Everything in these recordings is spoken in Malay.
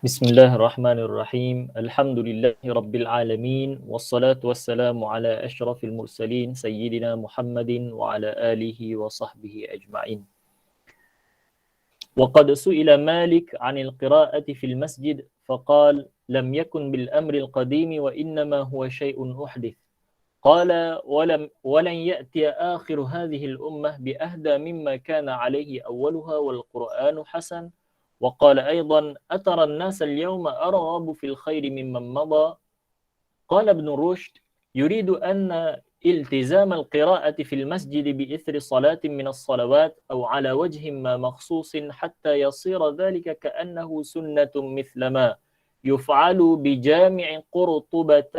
Bismillahirrahmanirrahim. Alhamdulillahi rabbil alamin. Wassalatu wassalamu ala asyrafil mursalin sayyidina Muhammadin wa ala alihi wa sahbihi ajma'in. وقد سئل مالك عن القراءة في المسجد فقال لم يكن بالأمر القديم وإنما هو شيء أحدث. قال ولن يأتي آخر هذه الأمة بأهدى مما كان عليه أولها والقرآن حسن. وقال أيضا أترى الناس اليوم أرغب في الخير ممن مضى. قال ابن رشد يريد أن التزام القراءة في المسجد بإثر صلاة من الصلوات أو على وجه ما مخصوص حتى يصير ذلك كأنه سنة مثل ما يفعل بجامع قرطبة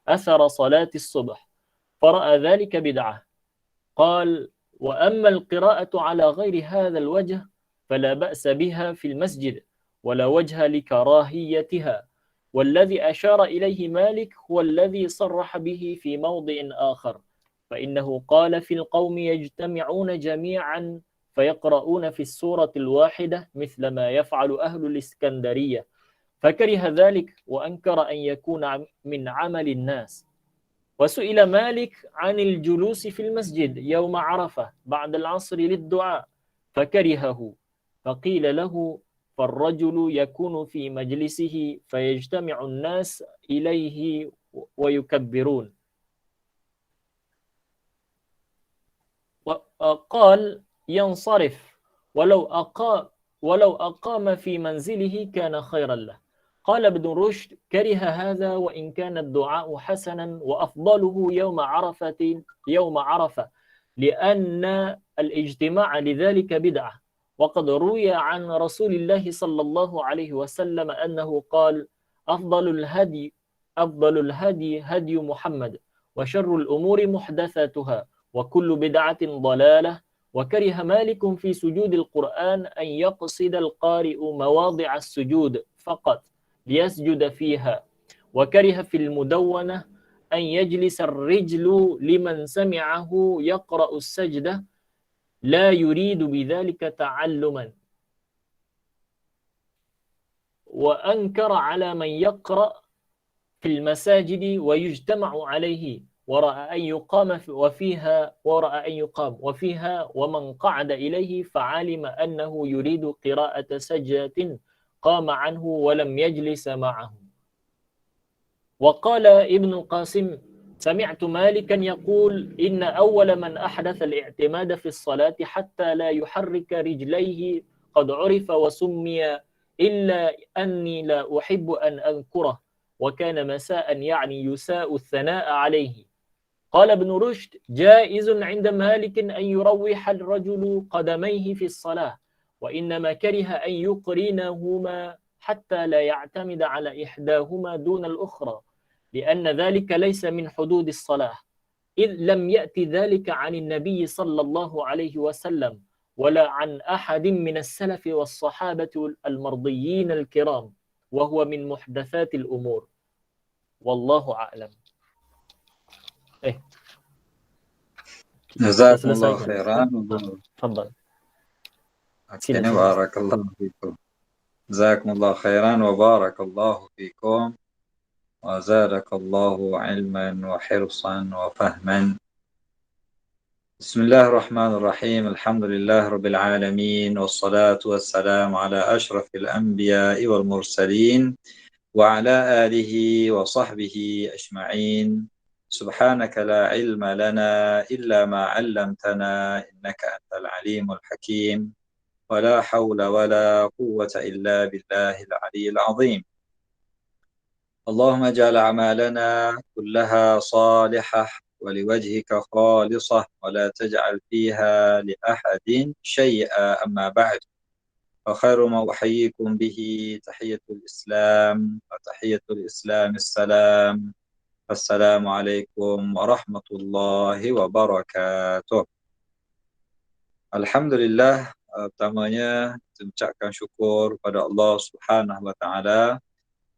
أثر صلاة الصبح، فرأى ذلك بدعة. قال وأما القراءة على غير هذا الوجه فلا بأس بها في المسجد ولا وجه لكراهيتها، والذي أشار إليه مالك هو الذي صرح به في موضع آخر، فإنه قال في القوم يجتمعون جميعا فيقرؤون في السورة الواحدة مثل ما يفعل أهل الإسكندرية، فكره ذلك وأنكر أن يكون من عمل الناس. وسئل مالك عن الجلوس في المسجد يوم عرفة بعد العصر للدعاء فكرهه، فقيل له فالرجل يكون في مجلسه فيجتمع الناس إليه ويكبرون. وقال ينصرف ولو أقام في منزله كان خيرا له. قال ابن رشد كره هذا وإن كان الدعاء حسنا وأفضله يوم عرفة لأن الاجتماع لذلك بدعة. وقد روي عن رسول الله صلى الله عليه وسلم أنه قال أفضل الهدي هدي محمد وشر الأمور محدثاتها وكل بدعة ضلالة. وكره مالك في سجود القرآن أن يقصد القارئ مواضع السجود فقط ليسجد فيها، وكره في المدونة أن يجلس الرجل لمن سمعه يقرأ السجدة لا يريد بذلك تعلما، وأنكر على من يقرأ في المساجد ويجتمع عليه ورأى أن يقام وفيها ومن قعد إليه فعلم أنه يريد قراءة سجدة قام عنه ولم يجلس معه. وقال ابن القاسم سمعت مالكا يقول إن أول من أحدث الاعتماد في الصلاة حتى لا يحرك رجليه قد عرف وسمي إلا أني لا أحب أن أذكره، وكان مساء يعني يساء الثناء عليه. قال ابن رشد جائز عند مالك أن يروح الرجل قدميه في الصلاة، وإنما كره أن يقرنهما حتى لا يعتمد على إحداهما دون الأخرى، لأن ذلك ليس من حدود الصلاة، إذ لم يأتي ذلك عن النبي صلى الله عليه وسلم ولا عن أحد من السلف والصحابة المرضيين الكرام، وهو من محدثات الأمور. والله أعلم. Sudah جزاكم selesai الله kan? خيرا. Tafadhal. Sini بارك الله فيكم. جزاكم الله خيرا وبارك الله فيكم وزادك الله علما وحرصا وفهما. بسم الله الرحمن الرحيم. الحمد لله رب العالمين والصلاة والسلام على أشرف الأنبياء والمرسلين وعلى آله وصحبه أجمعين. سبحانك لا علم لنا إلا ما علمتنا إنك أنت العليم الحكيم ولا حول ولا قوة إلا بالله العلي العظيم. اللهم اجعل أعمالنا كلها صالحة ولوجهك خالصة ولا تجعل فيها لأحد شيئا. أما بعد، فخير ما أحييكم به تحية الإسلام، وتحية الإسلام السلام. السلام عليكم ورحمة الله وبركاته. Alhamdulillah, pertamanya kita ucapkan syukur kepada Allah Subhanahu Wa Taala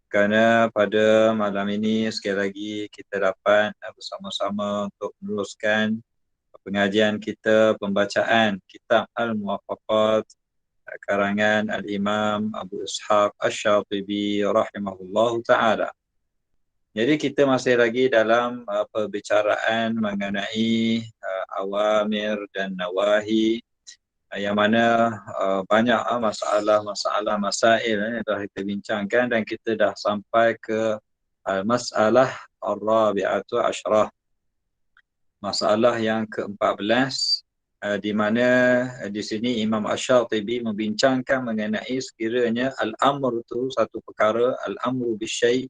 kerana pada malam ini sekali lagi kita dapat bersama-sama untuk meneruskan pengajian kita pembacaan kitab Al-Muwafaqat karangan Al-Imam Abu Ishaq Asy-Syatibi rahimahullahu ta'ala. Jadi kita masih lagi dalam perbicaraan mengenai awamir dan nawahi, yang mana banyak masail yang dah kita bincangkan, dan kita dah sampai ke masalah ar-rabi'atu asyrah, masalah yang ke-14, di mana di sini Imam Asy-Syatibi membincangkan mengenai sekiranya al-amr itu satu perkara, al-amru bisyai'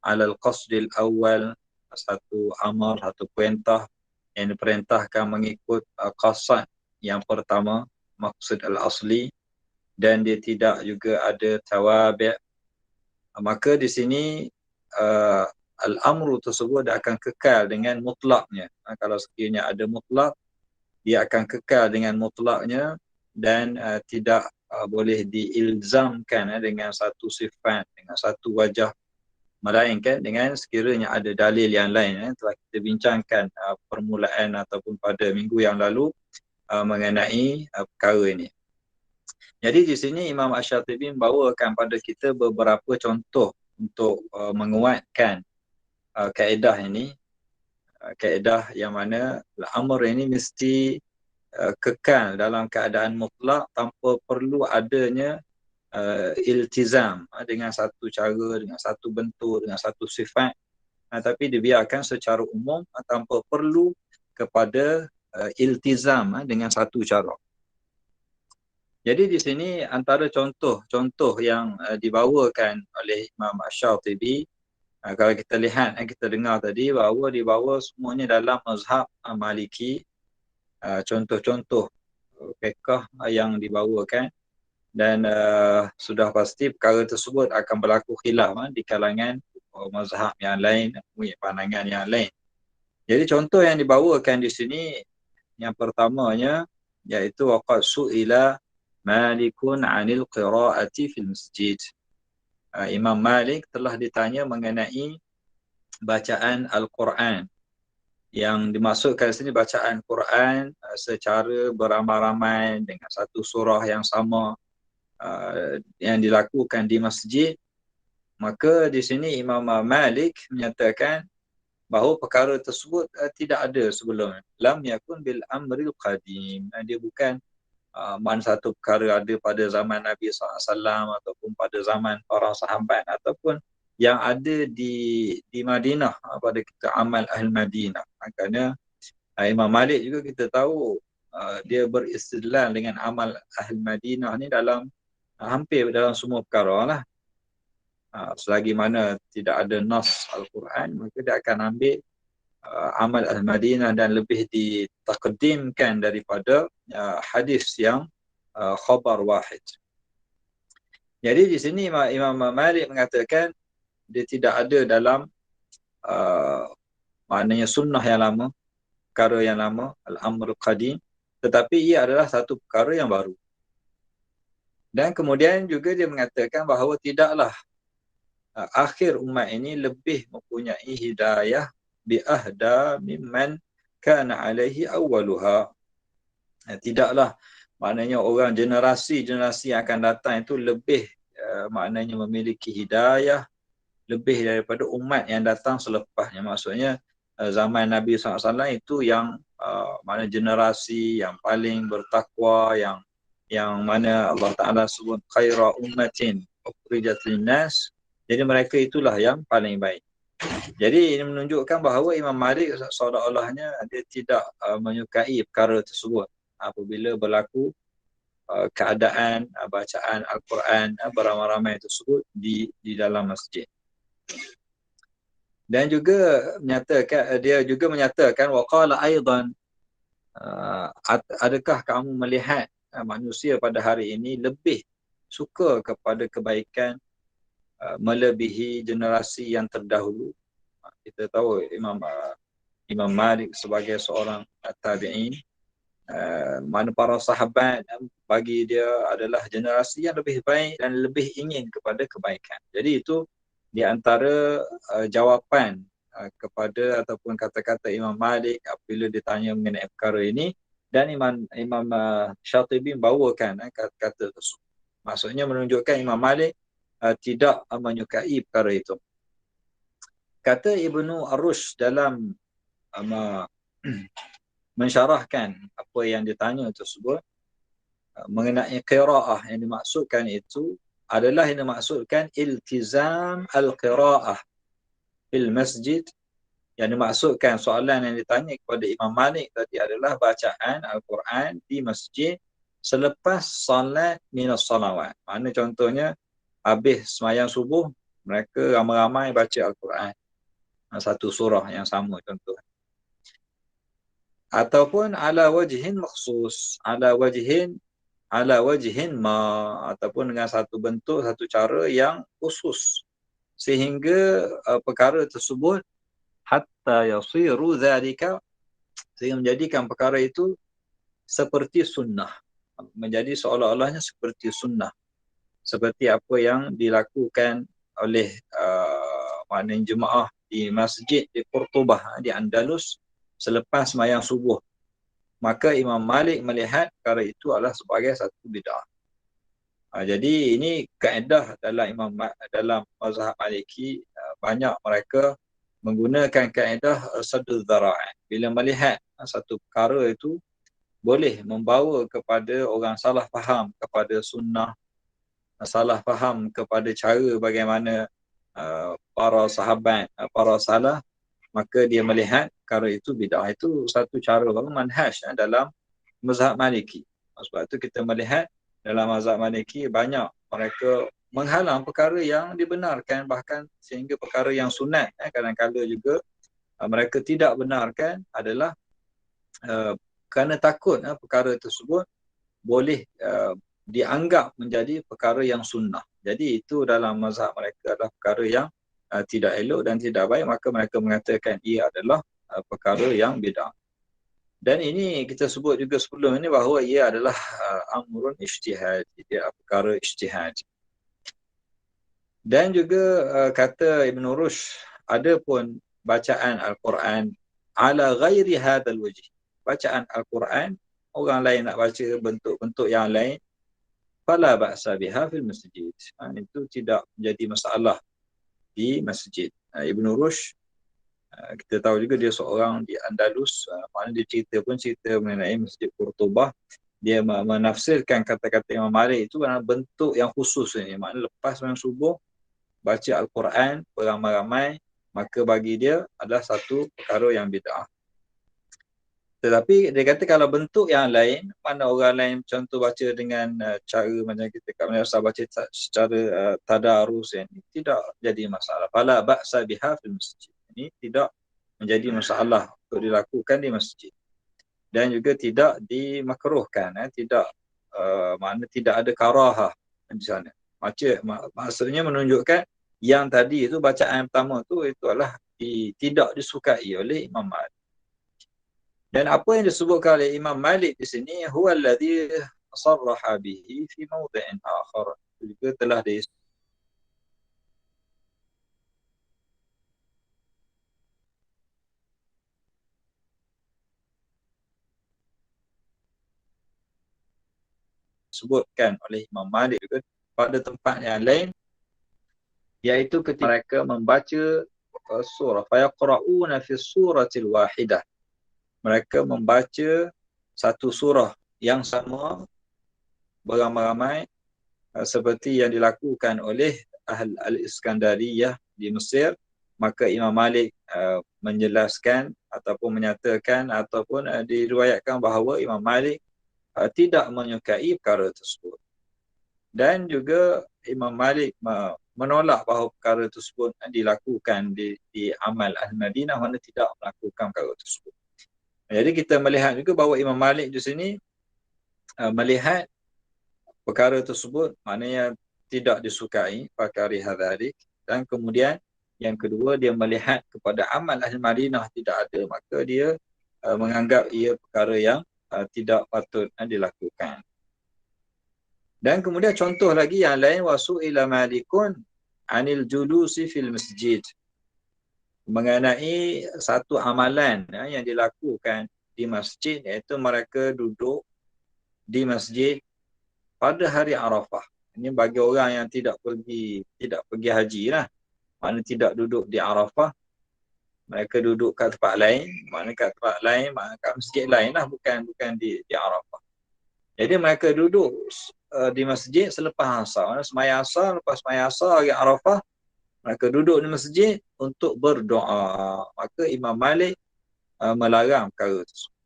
ala al-qasdil awal, satu amar, satu perintah yang diperintahkan mengikut qasad yang pertama, maksud al-asli, dan dia tidak juga ada tawabi', maka di sini al-amru tersebut dia akan kekal dengan mutlaknya. Kalau sekiranya ada mutlak, dia akan kekal dengan mutlaknya, dan tidak boleh diilzamkan dengan satu sifat, dengan satu wajah, melainkan dengan sekiranya ada dalil yang lain. Telah kita bincangkan permulaan ataupun pada minggu yang lalu mengenai perkara ini. Jadi di sini Imam Asy-Syatibi membawakan pada kita beberapa contoh untuk menguatkan kaedah ini, kaedah yang mana al-amr ini mesti kekal dalam keadaan mutlak tanpa perlu adanya iltizam dengan satu cara, dengan satu bentuk, dengan satu sifat, tapi dibiarkan secara umum tanpa perlu kepada iltizam dengan satu cara. Jadi di sini antara contoh-contoh yang dibawakan oleh Imam Asy-Syatibi, kalau kita lihat, kita dengar tadi bahawa dibawa semuanya dalam mazhab Maliki, contoh-contoh fiqh yang dibawakan, dan sudah pasti perkara tersebut akan berlaku khilaf di kalangan mazhab yang lain, pandangan yang lain. Jadi contoh yang dibawakan di sini, yang pertamanya iaitu waqad su'ila Malikun 'anil qira'ati fil masjid. Imam Malik telah ditanya mengenai bacaan Al-Quran. Yang dimaksudkan di sini bacaan Quran secara beramai-ramai dengan satu surah yang sama, yang dilakukan di masjid. Maka di sini Imam Malik menyatakan bahawa perkara tersebut tidak ada sebelum. Lam yakun bil amril qadim. Dia bukan mana satu perkara ada pada zaman Nabi SAW ataupun pada zaman para sahabat ataupun yang ada di Madinah pada kita amal Ahl Madinah. Makanya Imam Malik juga kita tahu dia beristidlal dengan amal Ahl Madinah ni dalam hampir dalam semua perkara lah. Selagi mana tidak ada nas Al-Quran, maka dia akan ambil amal Al-Madinah dan lebih ditakdimkan daripada hadis yang khabar wahid. Jadi di sini Imam Malik mengatakan dia tidak ada dalam maknanya sunnah yang lama, perkara yang lama, al-amr qadim, tetapi ia adalah satu perkara yang baru. Dan kemudian juga dia mengatakan bahawa tidaklah akhir umat ini lebih mempunyai hidayah bi'ahda mimman kana alaihi awwaluha. Tidaklah maknanya orang generasi-generasi yang akan datang itu lebih maknanya memiliki hidayah lebih daripada umat yang datang selepasnya. Maksudnya zaman Nabi SAW itu yang mana generasi yang paling bertakwa, yang mana Allah Ta'ala sebut khaira ummatin ukhrijat linnas. Jadi mereka itulah yang paling baik. Jadi ini menunjukkan bahawa Imam Malik seolah-olahnya dia tidak menyukai perkara tersebut apabila berlaku keadaan bacaan Al-Quran beramai-ramai tersebut di dalam masjid. Dan juga dia juga menyatakan waqala aidan, adakah kamu melihat manusia pada hari ini lebih suka kepada kebaikan melebihi generasi yang terdahulu? Kita tahu Imam Malik sebagai seorang tabi'in, mana para sahabat bagi dia adalah generasi yang lebih baik dan lebih ingin kepada kebaikan. Jadi itu di antara jawapan kepada ataupun kata-kata Imam Malik apabila ditanya mengenai perkara ini, Dan Imam Syatibi membawakan kata tersebut. Maksudnya menunjukkan Imam Malik tidak menyukai perkara itu. Kata Ibnu Ar-Rushd dalam mensyarahkan apa yang ditanya tersebut mengenai qiraah, yang dimaksudkan itu adalah yang dimaksudkan iltizam al-qiraah fil masjid. Yang dimaksudkan soalan yang ditanya kepada Imam Malik tadi adalah bacaan Al-Quran di masjid selepas salat minas salawat. Mana contohnya habis sembahyang subuh mereka ramai-ramai baca Al-Quran satu surah yang sama contoh. Ataupun ala wajhin makhsus, ala wajhin ataupun dengan satu bentuk, satu cara yang khusus sehingga perkara tersebut hatta yasiru dzalika, sehingga menjadikan perkara itu seperti sunnah, menjadi seolah-olahnya seperti sunnah, seperti apa yang dilakukan oleh maknanya jemaah di masjid di Qurtubah di Andalus selepas sembahyang subuh. Maka Imam Malik melihat perkara itu adalah sebagai satu bid'ah. Jadi ini kaedah dalam mazhab Maliki. Banyak mereka menggunakan kaedah saddul dzara'i. Bila melihat satu perkara itu boleh membawa kepada orang salah faham kepada sunnah, salah faham kepada cara bagaimana para sahabat, para salaf, maka dia melihat perkara itu bid'ah. Itu satu cara manhaj dalam mazhab Maliki. Sebab itu kita melihat dalam mazhab Maliki banyak mereka menghalang perkara yang dibenarkan, bahkan sehingga perkara yang sunat kadang-kadang juga mereka tidak benarkan adalah kerana takut perkara tersebut boleh dianggap menjadi perkara yang sunnah. Jadi itu dalam mazhab mereka adalah perkara yang tidak elok dan tidak baik, maka mereka mengatakan ia adalah perkara yang bid'ah. Dan ini kita sebut juga sebelum ini bahawa ia adalah amrun ijtihad, dia perkara ijtihad. Dan juga kata Ibn Rushd, ada pun bacaan Al-Quran ala ghairi hadzal wajh. Bacaan Al-Quran orang lain nak baca bentuk-bentuk yang lain, fala ba'sa biha fil masjid. Itu tidak menjadi masalah di masjid. Ibn Rushd kita tahu juga dia seorang di Andalus, mana dia cerita mengenai Masjid Qurtubah. Dia menafsirkan kata-kata Imam Malik itu dengan bentuk yang khusus ini. Maknanya lepas sembahyang subuh baca Al-Quran beramai-ramai, maka bagi dia adalah satu perkara yang bid'ah. Tetapi dia kata kalau bentuk yang lain, mana orang lain contoh baca dengan cara macam kita kat Malaysia baca secara tadarus, ini tidak jadi masalah. Fala ba'sa biha fil masjid. Ini tidak menjadi masalah untuk dilakukan di masjid. Dan juga tidak dimakruhkan, makna tidak ada karahah di sana. Maksudnya menunjukkan yang tadi itu bacaan pertama itu adalah tidak disukai oleh Imam Malik. Dan apa yang disebutkan oleh Imam Malik di sini huwa alladhi sarraha bihi fi mawdi'in akhar. Juga telah disebutkan oleh Imam Malik juga pada tempat yang lain, iaitu ketika mereka membaca surah fayaqra'una fi suratil wahidah. Mereka membaca satu surah yang sama beramai-ramai seperti yang dilakukan oleh Al-Iskandariyah di Mesir. Maka Imam Malik menjelaskan ataupun menyatakan ataupun diriwayatkan bahawa Imam Malik tidak menyukai perkara tersebut. Dan juga Imam Malik menolak bahawa perkara tersebut dilakukan di amal Al-Madinah, mana tidak melakukan perkara tersebut. Jadi kita melihat juga bahawa Imam Malik di sini melihat perkara tersebut maknanya tidak disukai, fakari hadzalik. Dan kemudian yang kedua, dia melihat kepada amal Ahli Madinah tidak ada, maka dia menganggap ia perkara yang tidak patut dilakukan. Dan kemudian contoh lagi yang lain, wasu'ila malikun anil julusi fil masjid, mengenai satu amalan yang dilakukan di di masjid, iaitu mereka duduk di masjid pada hari Arafah. Ini bagi orang yang tidak pergi haji lah. Mana tidak duduk di Arafah, mereka duduk kat tempat lain, mana kat tempat lain, mana kat masjid lain lah, bukan di Arafah. Jadi mereka duduk di masjid selepas asar. Mana semaya asar, lepas semaya asar hari Arafah, mereka duduk di masjid untuk berdoa. Maka Imam Malik melarang perkara tersebut.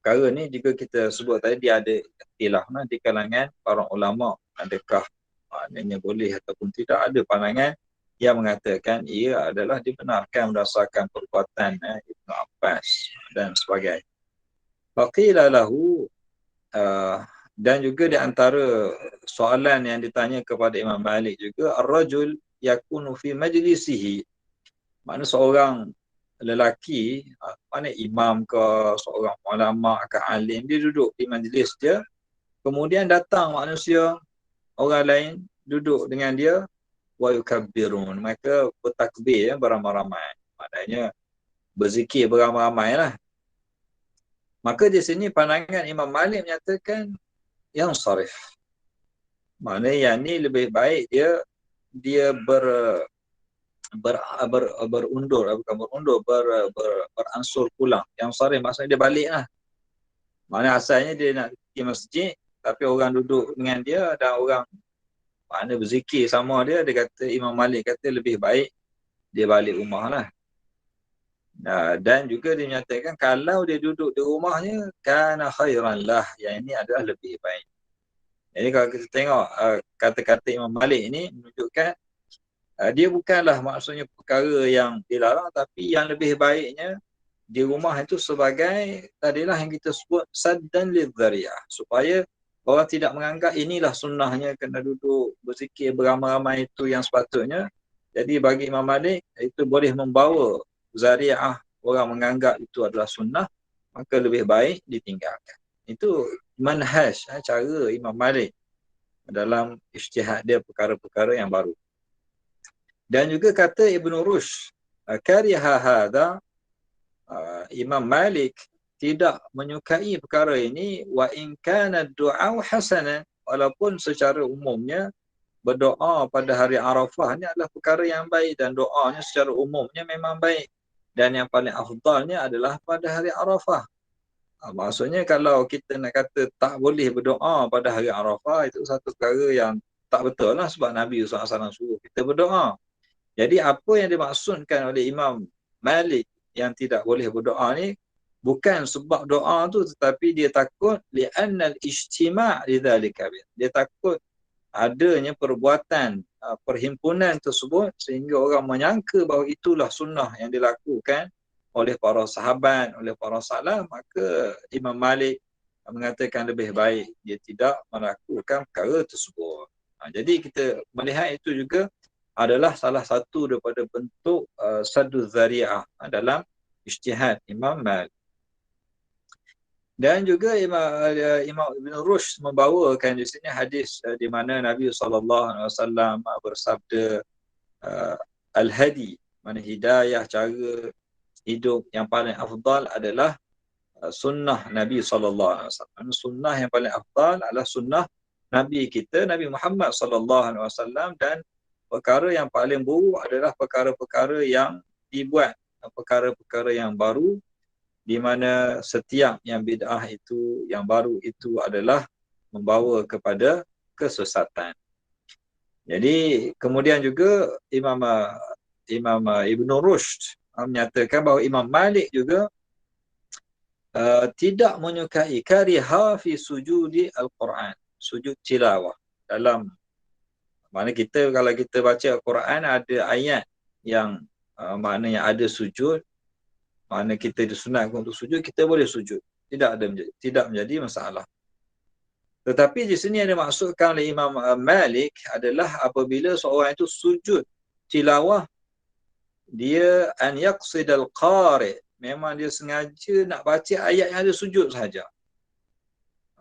Perkara ni jika kita sebut tadi, dia ada ikhtilaf di kalangan para ulama, adakah maknanya boleh ataupun tidak. Ada pandangan yang mengatakan ia adalah dibenarkan berdasarkan perbuatan Ibnu Abbas dan sebagainya. Faqila lahu, dan juga di antara soalan yang ditanya kepada Imam Malik juga, ar-rajul yakunu fi majlisihi, makna seorang lelaki, mana imam ke, seorang ulama ke alim, dia duduk di majlis dia, kemudian datang manusia, orang lain duduk dengan dia, wa yukabbirun, mereka bertakbir beramai-ramai, maknanya berzikir beramai-ramai lah. Maka di sini pandangan Imam Malik menyatakan yang sarif, maknanya yang ni lebih baik dia beransur pulang. Yang sarif maksudnya dia balik lah. Maknanya asalnya dia nak pergi masjid, tapi orang duduk dengan dia dan orang makna berzikir sama dia kata, Imam Malik kata lebih baik dia balik rumah lah. Dan juga dia menyatakan kalau dia duduk di rumahnya, kana khairan lah, yang ini adalah lebih baik. Jadi kalau kita tengok kata-kata Imam Malik ini menunjukkan dia bukanlah maksudnya perkara yang dilarang, tapi yang lebih baiknya di rumah itu sebagai tadilah yang kita sebut saddan lidzariah, supaya orang tidak menganggap inilah sunnahnya kena duduk berzikir beramai-ramai itu yang sepatutnya. Jadi bagi Imam Malik itu boleh membawa zariah orang menganggap itu adalah sunnah, maka lebih baik ditinggalkan. Itu manhaj, cara Imam Malik dalam ijtihad dia perkara-perkara yang baru. Dan juga kata Ibn Rushd, kariha hadha, Imam Malik tidak menyukai perkara ini, wa in kana du'a hasanan, walaupun secara umumnya berdoa pada hari Arafah ni adalah perkara yang baik, dan doanya secara umumnya memang baik, dan yang paling afdalnya adalah pada hari Arafah. Maksudnya kalau kita nak kata tak boleh berdoa pada hari Arafah, itu satu perkara yang tak betul lah, sebab Nabi SAW suruh kita berdoa. Jadi apa yang dimaksudkan oleh Imam Malik yang tidak boleh berdoa ni, bukan sebab doa tu, tetapi dia takut li'annal ijtima' lidzalika, dia takut adanya perbuatan perhimpunan tersebut sehingga orang menyangka bahawa itulah sunnah yang dilakukan oleh para sahabat, oleh para salaf. Maka Imam Malik mengatakan lebih baik dia tidak melakukan perkara tersebut. Jadi kita melihat itu juga adalah salah satu daripada bentuk saddu zari'ah dalam ijtihad Imam Malik. Dan juga Imam Ibn Rushd membawakan di sini hadis di mana Nabi SAW bersabda, al-hadi, mana hidayah, cara hidup yang paling afdal adalah sunnah Nabi SAW. Sunnah yang paling afdal adalah sunnah Nabi kita, Nabi Muhammad SAW, dan perkara yang paling buruk adalah perkara-perkara yang dibuat, perkara-perkara yang baru, di mana setiap yang bid'ah itu, yang baru itu adalah membawa kepada kesesatan. Jadi kemudian juga Imam Ibn Rushd menyatakan bahawa Imam Malik juga tidak menyukai kariha fi sujudi al-Quran, sujud tilawah. Dalam mana kita kalau kita baca Al-Quran ada ayat yang maknanya ada sujud, mana kita disunatkan untuk sujud, kita boleh sujud, tidak menjadi masalah. Tetapi di sini yang dimaksudkan oleh Imam Malik adalah apabila seorang itu sujud tilawah, dia an yaqsidal qari', memang dia sengaja nak baca ayat yang ada sujud sahaja.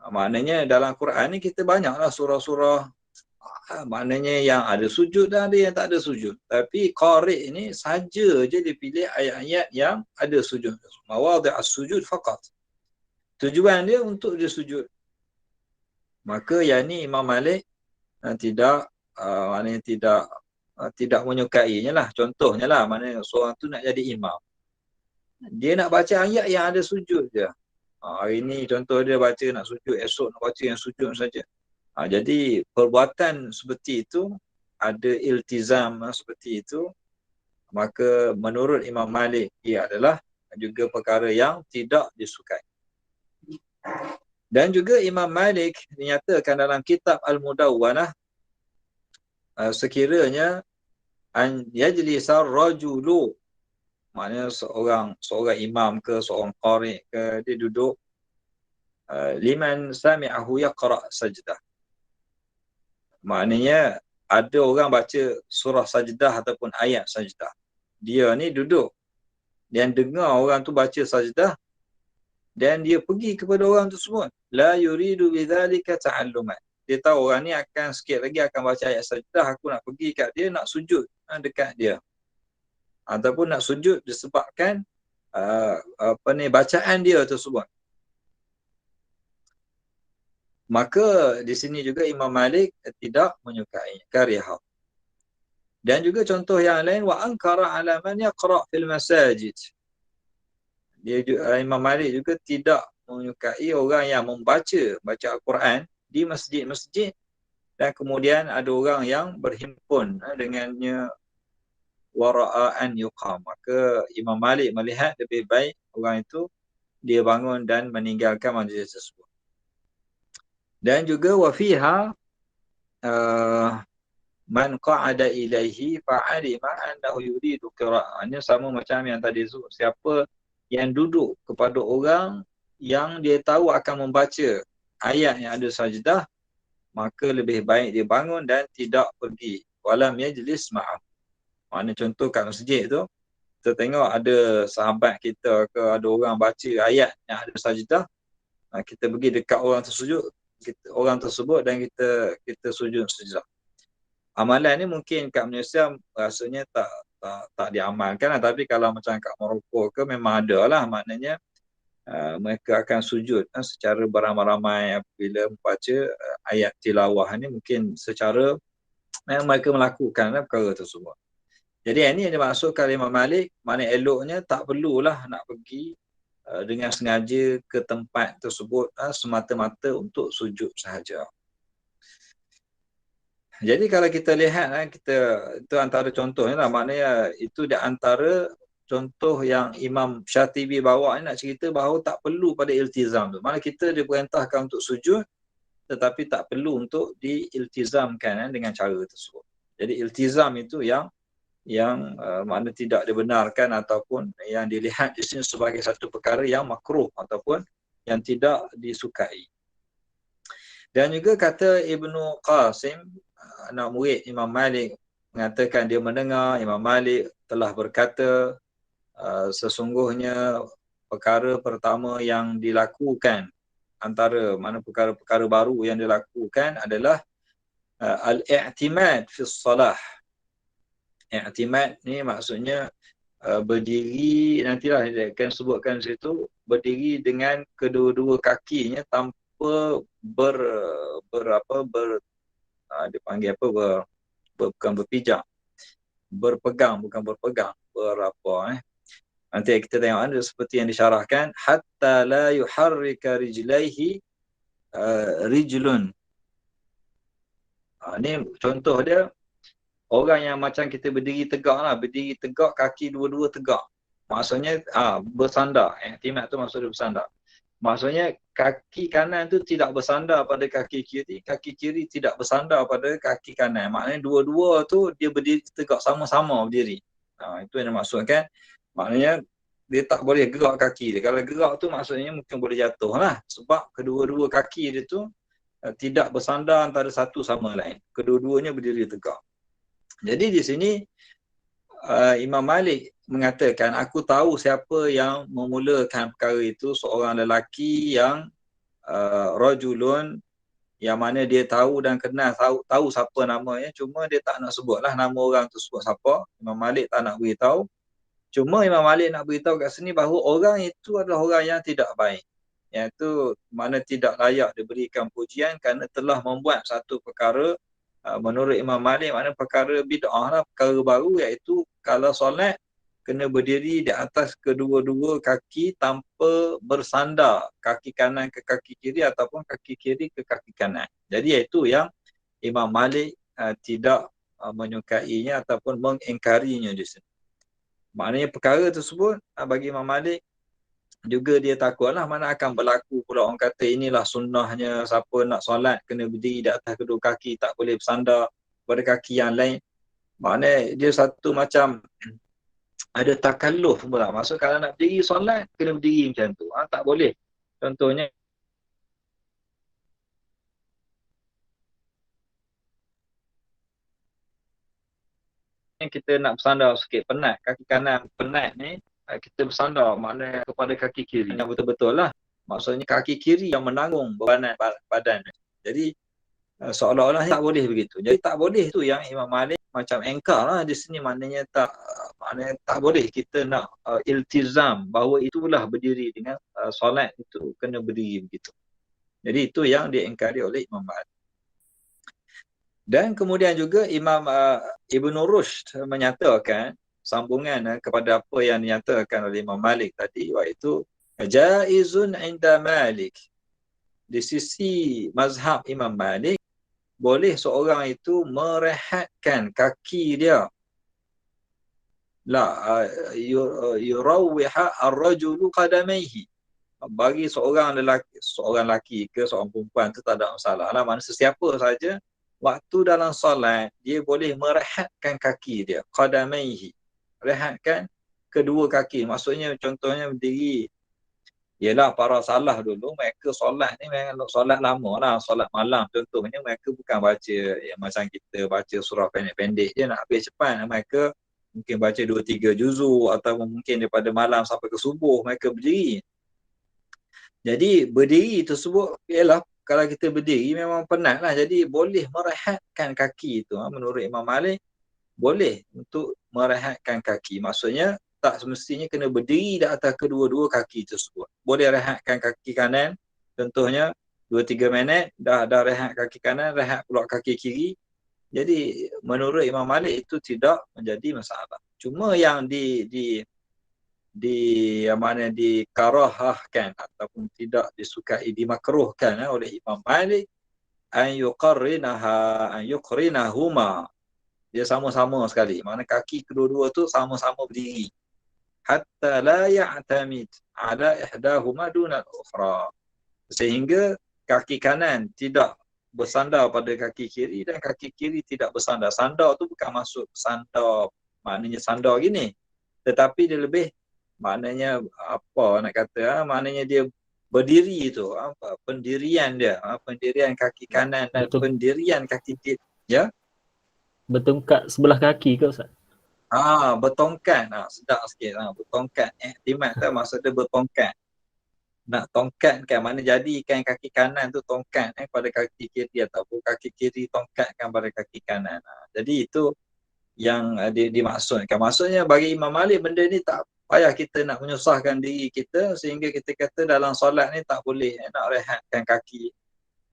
Maknanya dalam Quran ni kita banyaklah surah-surah Maknanya yang ada sujud dan ada yang tak ada sujud. Tapi qari ini saja je dia pilih ayat-ayat yang ada sujud. Mawadhi'as sujud faqat. Tujuan dia untuk dia sujud. Maka yang ni Imam Malik tidak maknanya tidak menyukainya lah. Contohnya lah, maknanya seorang tu nak jadi imam. Dia nak baca ayat yang ada sujud je. Hari ni contoh dia baca nak sujud, esok nak baca yang sujud saja. Jadi perbuatan seperti itu, ada iltizam seperti itu, maka menurut Imam Malik ia adalah juga perkara yang tidak disukai. Dan juga Imam Malik dinyatakan dalam kitab Al-Mudawwanah, sekiranya an yajlisar rajulu, maknanya seorang imam ke seorang qari ke, dia duduk liman sami'ahu yaqra' sajdah. Maknanya ada orang baca surah sajdah ataupun ayat sajdah. Dia ni duduk dan dengar orang tu baca sajdah dan dia pergi kepada orang tersebut. La yuridu bidzalika ta'alluman. Dia tahu orang ni akan sikit lagi akan baca ayat sajdah, aku nak pergi kat dia, nak sujud dekat dia. Ataupun nak sujud disebabkan bacaan dia tersebut. Maka di sini juga Imam Malik tidak menyukai karihah. Dan juga contoh yang lain, wa ankara ala man yaqra fil masajid. Imam Malik juga tidak menyukai orang yang baca Al-Quran di masjid-masjid dan kemudian ada orang yang berhimpun dengannya wara'an yuqam. Maka Imam Malik melihat lebih baik orang itu dia bangun dan meninggalkan majlis tersebut. Dan juga wafiha man qa'ada ilaihi fa'alima annahu yuridu qira'ahnya, sama macam yang tadi tu. Siapa yang duduk kepada orang yang dia tahu akan membaca ayat yang ada sajdah, maka lebih baik dia bangun dan tidak pergi. Walam yajlis ma'ah. Maknanya contoh kat masjid tu, kita tengok ada sahabat kita ke ada orang baca ayat yang ada sajdah, kita pergi dekat orang tersebut dan kita sujud sajdah. Amalan ni mungkin kat Malaysia rasanya tak diamalkan lah. Tapi kalau macam kat Morocco ke memang ada lah. Maknanya mereka akan sujud secara beramai-ramai apabila membaca ayat tilawah ni, mungkin secara mereka melakukan perkara tersebut. Jadi ini yang dimaksudkan Imam Malik, maknanya eloknya tak perlulah nak pergi dengan sengaja ke tempat tersebut semata-mata untuk sujud sahaja. Jadi kalau kita lihat, itu antara contohnya lah, maknanya itu di antara contoh yang Imam Syatibi bawa ni, nak cerita bahawa tak perlu pada iltizam tu. Maknanya kita diperintahkan untuk sujud tetapi tak perlu untuk diiltizamkan dengan cara tersebut. Jadi iltizam itu yang makna tidak dibenarkan ataupun yang dilihat di sini sebagai satu perkara yang makruh ataupun yang tidak disukai. Dan juga kata Ibnu Qasim, anak murid Imam Malik, mengatakan dia mendengar Imam Malik telah berkata, sesungguhnya perkara pertama yang dilakukan, antara mana perkara-perkara baru yang dilakukan adalah al-i'timad fi shalah. I'timad ni maksudnya berdiri, nantilah dia akan sebutkan situ, berdiri dengan kedua-dua kakinya tanpa dia panggil apa, bukan berpijak, berpegang, bukan berpegang, nanti kita tengok ada seperti yang disyarahkan, hatta la yuharrika rijlaihi rijlun. Ni contoh dia, orang yang macam kita berdiri tegak lah, berdiri tegak, kaki dua-dua tegak. Maksudnya bersandar. I'timad tu maksud dia bersandar. Maksudnya kaki kanan tu tidak bersandar pada kaki kiri tidak bersandar pada kaki kanan. Maknanya dua-dua tu dia berdiri tegak, sama-sama berdiri. Itu yang dimaksudkan. Maknanya dia tak boleh gerak kaki dia. Kalau gerak tu maksudnya mungkin boleh jatuh lah. Sebab kedua-dua kaki dia tu tidak bersandar antara satu sama lain. Kedua-duanya berdiri tegak. Jadi di sini Imam Malik mengatakan, aku tahu siapa yang memulakan perkara itu, seorang lelaki yang rajulun yang mana dia tahu dan kenal, tahu siapa namanya, cuma dia tak nak sebutlah nama orang tu sebut siapa. Imam Malik tak nak beritahu. Cuma Imam Malik nak beritahu kat sini bahawa orang itu adalah orang yang tidak baik. Yang itu mana tidak layak diberikan pujian kerana telah membuat satu perkara menurut Imam Malik, mana perkara bid'ah lah, perkara baru, iaitu kalau solat kena berdiri di atas kedua-dua kaki tanpa bersandar kaki kanan ke kaki kiri ataupun kaki kiri ke kaki kanan. Jadi itu yang Imam Malik tidak menyukainya ataupun mengingkarinya di sini. Maknanya perkara tersebut bagi Imam Malik juga dia takutlah mana akan berlaku pula orang kata inilah sunnahnya, siapa nak solat kena berdiri di atas kedua kaki, tak boleh bersandar pada kaki yang lain. Maknanya dia satu macam ada takalluf pula. Maksud kalau nak berdiri solat kena berdiri macam tu. Tak boleh. Contohnya kita nak bersandar sikit, penat kaki kanan, penat ni kita bersandar maknanya kepada kaki kiri yang betul-betul lah. Maksudnya kaki kiri yang menanggung bebanan badan. Jadi seolah-olah tak boleh begitu. Jadi tak boleh tu yang Imam Malik macam engkar lah di sini, maknanya tak boleh kita nak iltizam bahawa itulah berdiri dengan solat itu kena berdiri begitu. Jadi itu yang diingkari oleh Imam Malik. Dan kemudian juga Imam Ibn Rushd menyatakan sambungan kepada apa yang dinyatakan oleh Imam Malik tadi, iaitu jaizun inda Malik, di sisi mazhab Imam Malik boleh seorang itu merehatkan kaki dia, la yurawwiha ar-rajulu qadamaihi, bagi seorang lelaki ke seorang perempuan tu tak ada masalah lah. Maksudnya sesiapa saja waktu dalam solat dia boleh merehatkan kaki dia, qadamaihi, rehatkan kedua kaki. Maksudnya contohnya berdiri, ialah para salaf dulu mereka solat ni memang solat lama lah, solat malam contohnya, mereka bukan baca macam kita baca surah pendek-pendek je nak habis cepat. Mereka mungkin baca 2-3 juzuk atau mungkin daripada malam sampai ke subuh mereka berdiri. Jadi berdiri tersebut ialah kalau kita berdiri memang penat lah, jadi boleh merehatkan kaki itu. Menurut Imam Malik boleh untuk merehatkan kaki. Maksudnya tak semestinya kena berdiri di atas kedua-dua kaki tersebut. Boleh rehatkan kaki kanan, contohnya 2-3 minit dah rehat kaki kanan, rehat pula kaki kiri. Jadi menurut Imam Malik itu tidak menjadi masalah. Cuma yang mana dikarahahkan ataupun tidak disukai, dimakruhkan oleh Imam Malik, an yuqrinahuma, dia sama-sama sekali. Mana kaki kedua-dua tu sama-sama berdiri. Hatta la ya'tamid ala ihdahuma duna al-ukhra. Sehingga kaki kanan tidak bersandar pada kaki kiri dan kaki kiri tidak bersandar. Sandar tu bukan maksud sandar maknanya sandar gini. Tetapi dia lebih maknanya apa nak kata, maknanya dia berdiri tu, pendirian dia, pendirian kaki kanan dan Betul. pendirian kaki kiri, ya. Bertengkak sebelah kaki ke Ustaz? Bertongkat. Sedap sikit. Bertongkat. Ihtimat tu maksud dia bertongkat. Nak tongkat kan, mana jadikan kaki kanan tu tongkat pada kaki kiri, ataupun kaki kiri tongkatkan pada kaki kanan. Jadi itu yang dimaksudkan. Maksudnya bagi Imam Malik benda ni tak payah kita nak menyusahkan diri kita sehingga kita kata dalam solat ni tak boleh nak rehatkan kaki.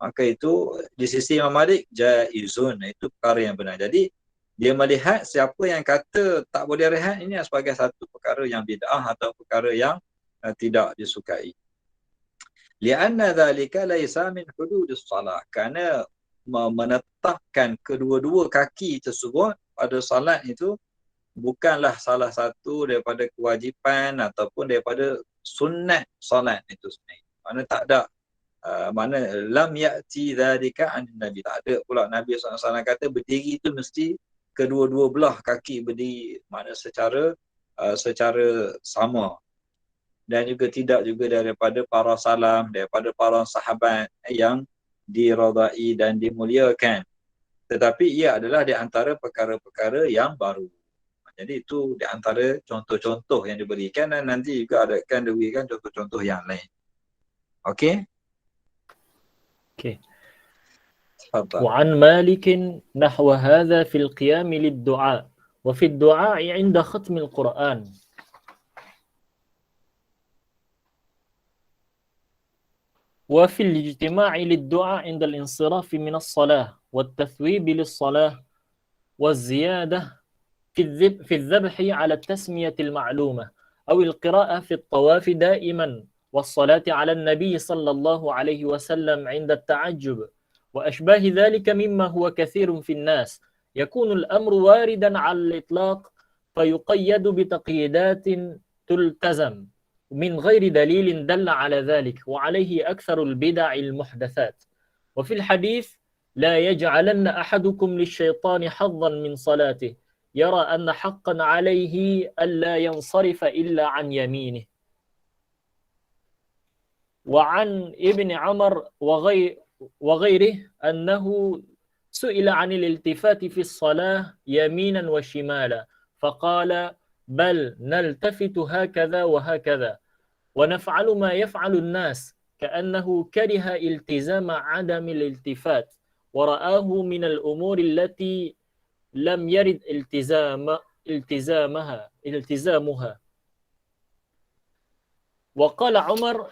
Maka itu di sisi Imam Malik jaizun, itu perkara yang benar. Jadi dia melihat siapa yang kata tak boleh rehat ini sebagai satu perkara yang bid'ah atau perkara yang tidak disukai. Lianna dhalika laisa min hududis salah, kerana menetapkan kedua-dua kaki tersebut pada salat itu bukanlah salah satu daripada kewajipan ataupun daripada sunat salat itu sendiri. Mana tak ada mana lam ya'ti dhalika an Nabi, tak ada pula Nabi SAW kata berdiri itu mesti kedua-dua belah kaki berdiri, mana secara sama. Dan juga tidak juga daripada para salaf, daripada para sahabat yang diradai dan dimuliakan. Tetapi ia adalah di antara perkara-perkara yang baru. Jadi itu di antara contoh-contoh yang diberikan, dan nanti juga akan diberikan contoh-contoh yang lain. Okey? Okey. تفضل. وعن مالك نحو هذا في القيام للدعاء وفي الدعاء عند ختم القرآن. وفي الاجتماع للدعاء عند الانصراف من الصلاة والتثويب للصلاة والزيادة في الذبح على التسمية المعلومة أو القراءة في الطواف دائما والصلاة على النبي صلى الله عليه وسلم عند التعجب وأشباه ذلك مما هو كثير في الناس يكون الأمر واردا على الإطلاق فيقيد بتقييدات تلتزم من غير دليل دل على ذلك وعليه أكثر البدع المحدثات. وفي الحديث لا يجعلن أحدكم للشيطان حظا من صلاته يرى أن حقا عليه ألا ينصرف إلا عن يمينه. وعن ابن عمر وغيره أنه سئل عن الالتفات في الصلاة يمينا وشمالا فقال بل نلتفت هكذا وهكذا ونفعل ما يفعل الناس كأنه كره التزام عدم الالتفات ورآه من الأمور التي لم يرد التزامها. وقال عمر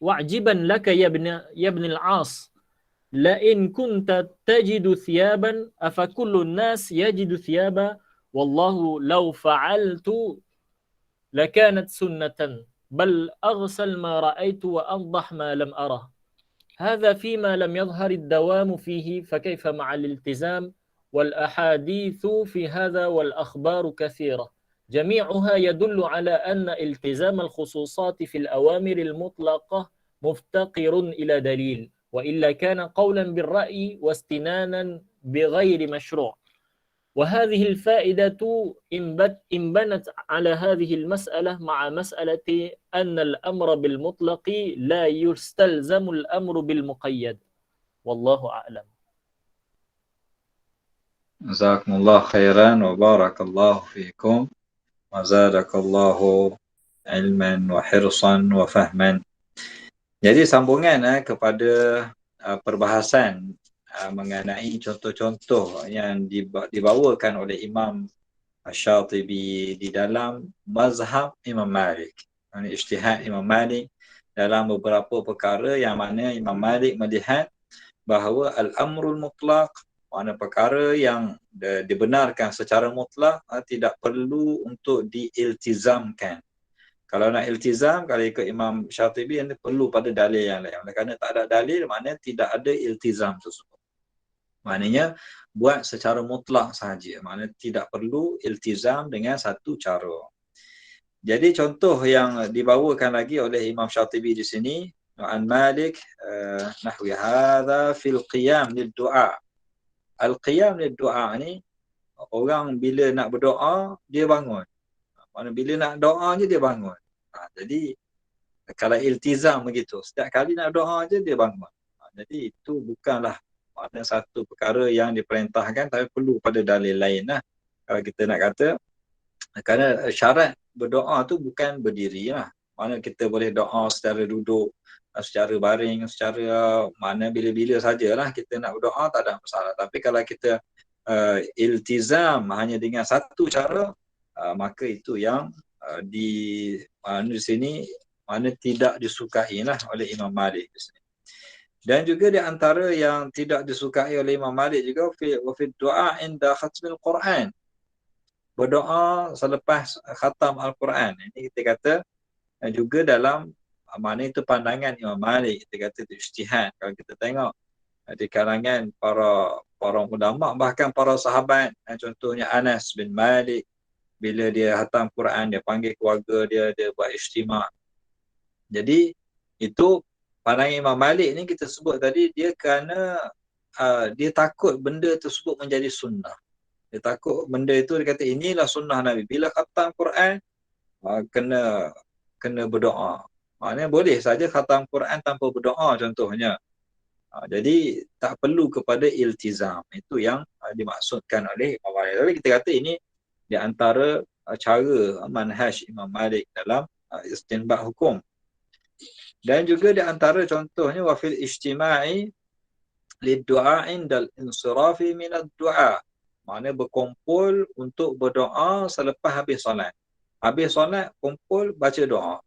وعجبا لك يا ابن العاص لئن كنت تجد ثيابا أفكل الناس يجد ثيابا والله لو فعلت لكانت سنة بل أغسل ما رأيت وأنضح ما لم أره. هذا فيما لم يظهر الدوام فيه فكيف مع الالتزام والأحاديث في هذا والأخبار كثيرة جميعها يدل على أن التزام الخصوصات في الأوامر المطلقة مفتقر إلى دليل وإلا كان قولا بالرأي واستنانا بغير مشروع. وهذه الفائدة انبنت على هذه المسألة مع مسألة أن الأمر بالمطلق لا يستلزم الأمر بالمقيد والله أعلم. جزاكم الله خيرا وبارك الله فيكم وزادك الله علما وحرصا وفهما. Jadi sambungan kepada perbahasan mengenai contoh-contoh yang dibawakan oleh Imam Asy-Syatibi di dalam mazhab Imam Malik, ijtihad Imam Malik dalam beberapa perkara yang mana Imam Malik melihat bahawa al-amrul mutlaq, mana perkara yang dibenarkan secara mutlak tidak perlu untuk diiltizamkan. Kalau nak iltizam, kalau ikut Imam Syatibi, yang perlu pada dalil yang lain. Kerana tak ada dalil, maknanya tidak ada iltizam tersebut. Maknanya buat secara mutlak sahaja. Maknanya tidak perlu iltizam dengan satu cara. Jadi contoh yang dibawakan lagi oleh Imam Syatibi di sini, An Malik nahwi hadza fil qiyam lid du'a. Al-qiyam lid du'a ni, orang bila nak berdoa dia bangun. Mana bila nak doa je dia bangun. Jadi kalau iltizam begitu, setiap kali nak doa je dia bangun. Jadi itu bukanlah makna satu perkara yang diperintahkan, tapi perlu pada dalil lain lah. Kalau kita nak kata, kerana syarat berdoa tu bukan berdiri lah. Mana kita boleh doa secara duduk, secara baring, secara mana bila-bila sajalah kita nak berdoa, tak ada masalah. Tapi kalau kita iltizam hanya dengan satu cara, maka itu yang di sini mana tidak disukai lah oleh Imam Malik di sini. Dan juga di antara yang tidak disukai oleh Imam Malik juga fi du'a inda khatmil Quran. Berdoa selepas khatam Al-Quran. Ini kita kata juga dalam mana itu pandangan Imam Malik, kita kata itu ijtihad. Kalau kita tengok di kalangan para ulama, bahkan para sahabat, contohnya Anas bin Malik, bila dia khatam Quran, dia panggil keluarga dia buat ijtima'. Jadi itu pandangan Imam Malik ni kita sebut tadi, dia kerana dia takut benda tersebut menjadi sunnah. Dia takut benda itu, dia kata inilah sunnah Nabi. Bila khatam Quran, kena berdoa. Maknanya boleh saja khatam Quran tanpa berdoa contohnya. Jadi tak perlu kepada iltizam. Itu yang dimaksudkan oleh Imam Malik. Tapi kita kata ini di antara cara manhaj Imam Malik dalam istinbat hukum. Dan juga di antara contohnya wafil ijtima'i lid-du'a indal insirafi minad du'a. Maknanya berkumpul untuk berdoa selepas habis solat. Habis solat kumpul baca doa.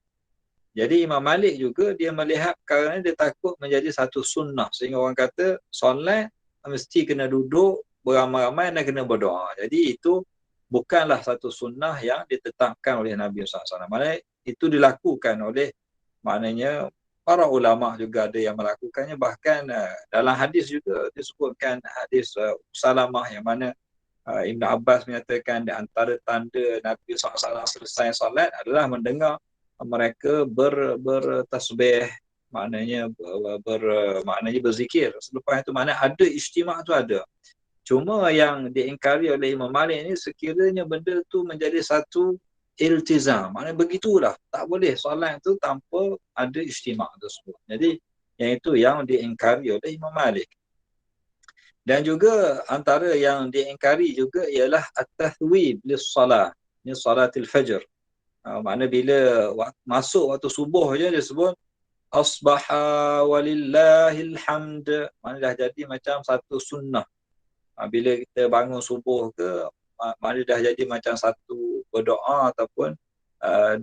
Jadi Imam Malik juga dia melihat perkara ni, dia takut menjadi satu sunnah sehingga orang kata solat mesti kena duduk beramai-ramai dan kena berdoa. Jadi itu bukanlah satu sunnah yang ditetapkan oleh Nabi SAW. Maknanya itu dilakukan oleh, maknanya para ulama juga ada yang melakukannya. Bahkan dalam hadis juga disebutkan hadis Salamah yang mana Ibn Abbas menyatakan di antara tanda Nabi SAW selesai solat adalah mendengar mereka bertasbih, maknanya maknanya berzikir. Selepas itu maknanya ada ijtimak tu ada. Cuma yang diingkari oleh Imam Malik ni sekiranya benda tu menjadi satu iltizam. Maknanya begitulah. Tak boleh solat tu tanpa ada ijtimak tersebut. Jadi yang itu yang diingkari oleh Imam Malik. Dan juga antara yang diingkari juga ialah at-tathwib lis-salah. Ini salatil fajr. Makna bila masuk waktu subuh je dia sebut asbaha walillahil hamd. Makna dah jadi macam satu sunnah. Bila kita bangun subuh ke, makna dah jadi macam satu berdoa ataupun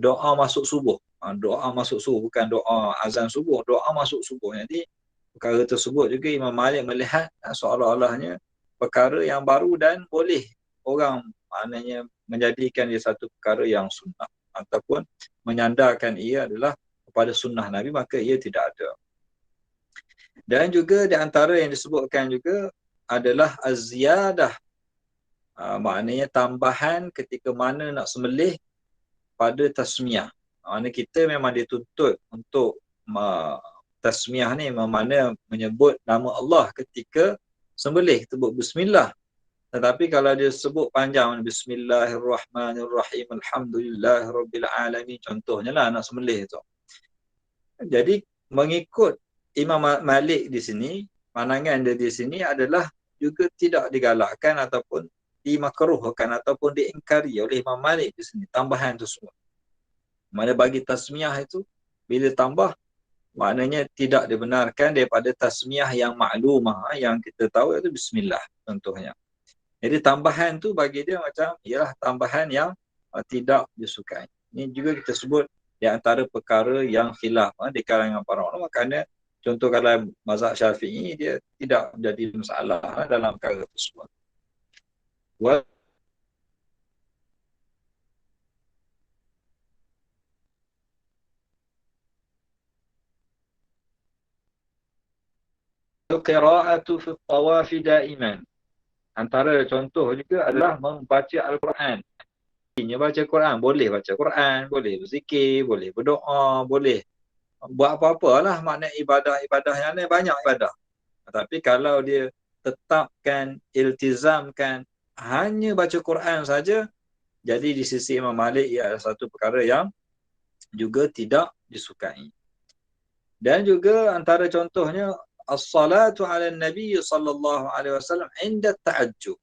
doa masuk subuh. Doa masuk subuh, bukan doa azan subuh, doa masuk subuh. Jadi perkara tersebut juga Imam Malik melihat seolah-olahnya perkara yang baru dan boleh orang maknanya menjadikan dia satu perkara yang sunnah ataupun menyandarkan ia adalah kepada sunnah Nabi, maka ia tidak ada. Dan juga di antara yang disebutkan juga adalah az-ziyadah, maknanya tambahan ketika mana nak sembelih pada tasmiyah. Maknanya kita memang dituntut untuk tasmiyah ni mana menyebut nama Allah ketika sembelih, sebut bismillah. Tetapi kalau dia sebut panjang, bismillahirrahmanirrahim, alhamdulillahirabbil alamin, contohnya lah nak sembelih tu. Jadi mengikut Imam Malik di sini, pandangan dia di sini adalah juga tidak digalakkan ataupun dimakruhkan ataupun diingkari oleh Imam Malik di sini tambahan tu semua. Mana bagi tasmiyah itu bila tambah, maknanya tidak dibenarkan daripada tasmiyah yang maklumah, yang kita tahu itu bismillah contohnya. Jadi tambahan tu bagi dia macam ialah tambahan yang tidak disukai. Ini juga kita sebut di antara perkara yang khilaf di kalangan para ulama, kerana contoh kalau mazhab Syafi'i dia tidak menjadi masalah dalam perkara tersebut. Qira'atu fi tawafi daiman. Antara contoh juga adalah membaca Al-Quran. Baca Quran, boleh baca Quran, boleh berzikir, boleh berdoa, boleh buat apa-apalah, makna ibadah-ibadah yang lain, banyak ibadah. Tapi kalau dia tetapkan, iltizamkan hanya baca Quran saja, jadi di sisi Imam Malik ia adalah satu perkara yang juga tidak disukai. Dan juga antara contohnya as-salatu ala nabi sallallahu alaihi wasallam inda ta'ajjub.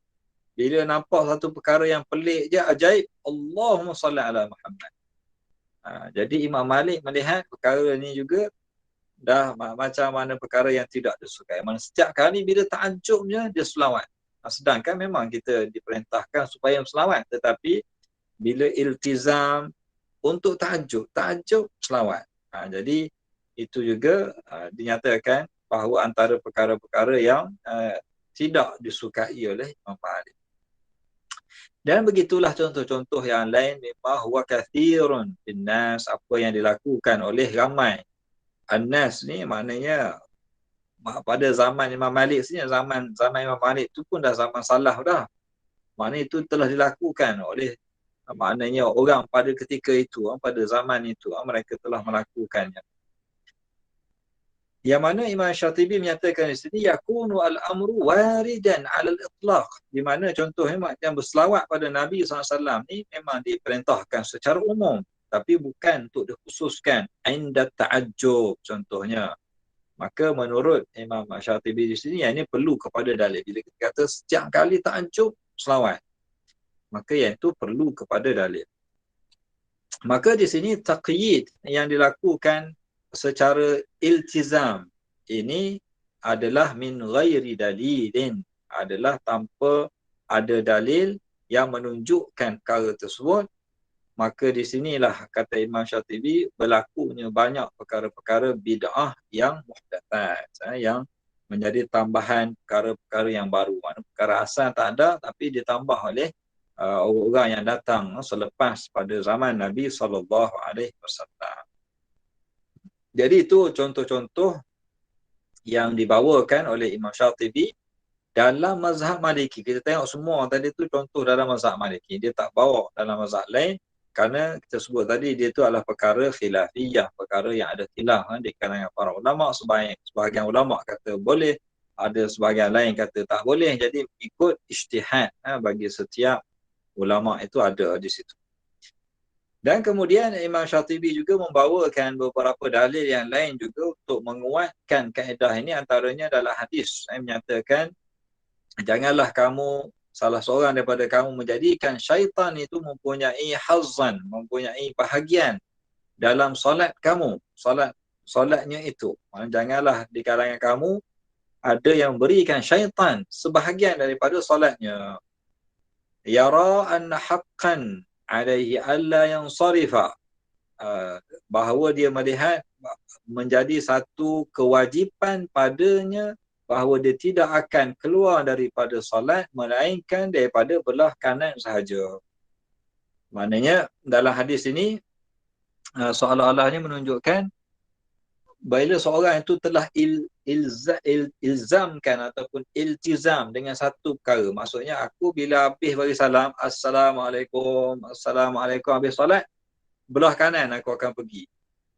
Bila nampak satu perkara yang pelik je, ajaib, Allahumma salli ala Muhammad. Jadi Imam Malik melihat perkara ni juga dah macam mana perkara yang tidak disukai. Mana setiap kali bila ta'ajjubnya dia selawat. Sedangkan memang kita diperintahkan supaya selawat, tetapi bila iltizam untuk ta'ajjub selawat. Jadi itu juga dinyatakan bahawa antara perkara-perkara yang tidak disukai oleh Imam Malik. Dan begitulah contoh-contoh yang lain, memang huwa kathirun binnas, apa yang dilakukan oleh ramai. An-nas ni maknanya pada zaman Imam Malik sini, zaman Imam Malik tu pun dah zaman salaf dah. Maknanya itu telah dilakukan oleh, maknanya orang pada ketika itu, pada zaman itu, mereka telah melakukannya. Yang mana Imam Syatibi menyatakan di sini yakunu al-amru waridan 'ala al-itlaq, di mana contohnya macam berselawat pada Nabi SAW ni memang diperintahkan secara umum, tapi bukan untuk dikhususkan inda ta'ajjub contohnya. Maka menurut Imam Syatibi di sini, yang ini perlu kepada dalil. Bila kita kata setiap kali ta'ajjub, selawat, maka yang itu perlu kepada dalil. Maka di sini taqyid yang dilakukan secara iltizam ini adalah min ghairi dalilin, adalah tanpa ada dalil yang menunjukkan perkara tersebut. Maka di sinilah kata Imam Syatibi berlakunya banyak perkara-perkara bid'ah yang muhdatsat, yang menjadi tambahan perkara-perkara yang baru. Maksudnya perkara asal tak ada tapi ditambah oleh orang yang datang selepas pada zaman Nabi SAW. Jadi itu contoh-contoh yang dibawakan oleh Imam Syatibi dalam mazhab Maliki. Kita tengok semua tadi tu contoh dalam mazhab Maliki. Dia tak bawa dalam mazhab lain kerana kita sebut tadi dia tu adalah perkara khilafiyah, perkara yang ada khilaf di kalangan para ulama. Sebahagian ulama kata boleh, ada sebahagian lain kata tak boleh. Jadi ikut ijtihad bagi setiap ulama itu ada di situ. Dan kemudian Imam Syatibi juga membawakan beberapa dalil yang lain juga untuk menguatkan kaedah ini. Antaranya dalam hadis yang menyatakan, janganlah kamu, salah seorang daripada kamu, menjadikan syaitan itu mempunyai hazzan, mempunyai bahagian dalam solat kamu, solatnya itu. Janganlah di kalangan kamu ada yang berikan syaitan sebahagian daripada solatnya. Yara anna haqqan alaihi alla yansarifa, bahawa dia melihat menjadi satu kewajipan padanya bahawa dia tidak akan keluar daripada solat melainkan daripada belah kanan sahaja. Maknanya dalam hadis ini seolah-olahnya menunjukkan bila seorang itu telah ilzamkan ataupun iltizam dengan satu perkara. Maksudnya aku bila habis bagi salam, Assalamualaikum, Assalamualaikum, habis solat, belah kanan aku akan pergi.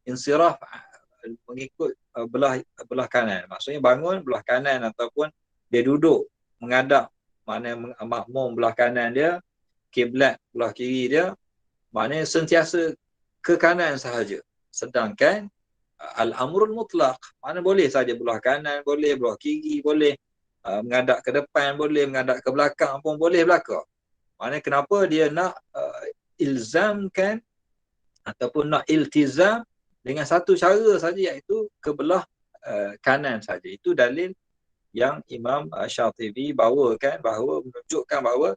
Insiraf mengikut belah kanan. Maksudnya bangun belah kanan ataupun dia duduk menghadap, maknanya makmum belah kanan dia, kiblat belah kiri dia, maknanya sentiasa ke kanan sahaja. Sedangkan al-amrul mutlaq, mana boleh saja belah kanan, boleh belah kiri, boleh menghadap ke depan, boleh menghadap ke belakang pun boleh belaka. Maknanya kenapa dia nak ilzamkan ataupun nak iltizam dengan satu cara saja, iaitu ke belah kanan saja. Itu dalil yang Imam Syatibi bawakan, bahawa menunjukkan bahawa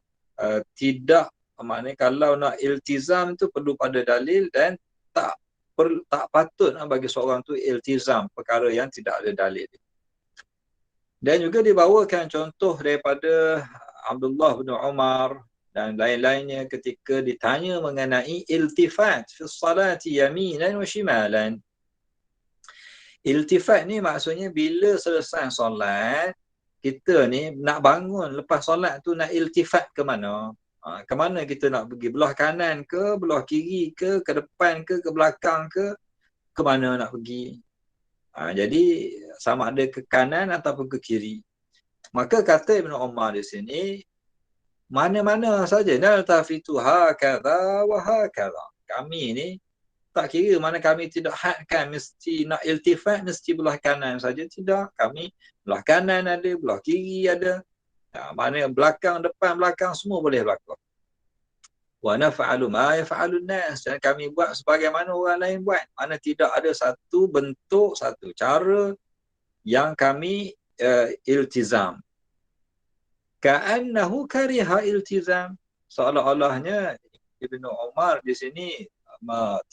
tidak, maknanya kalau nak iltizam itu perlu pada dalil, dan tak patut bagi seorang tu iltizam perkara yang tidak ada dalil. Dan juga dibawakan contoh daripada Abdullah bin Umar dan lain-lainnya ketika ditanya mengenai iltifat fi salati yaminan wa shimalan. Iltifat ni maksudnya bila selesai solat, kita ni nak bangun lepas solat tu nak iltifat ke mana? Ke mana kita nak pergi? Belah kanan ke, belah kiri ke depan ke belakang ke mana nak pergi? Jadi sama ada ke kanan ataupun ke kiri. Maka kata Ibn Umar di sini, mana-mana saja, naltafitu hakadha wa hakadha. Kami ni tak kira mana, kami tidak hadkan mesti nak iltifat mesti belah kanan saja, tidak. Kami belah kanan ada, belah kiri ada. Mana belakang, depan, belakang semua boleh berlaku. Wa naf'alu ma yaf'alun nas, dan kami buat sebagaimana orang lain buat. Mana tidak ada satu bentuk, satu cara yang kami iltizam. Ka'annahu kariha iltizam, seolah-olahnya Ibnu Umar di sini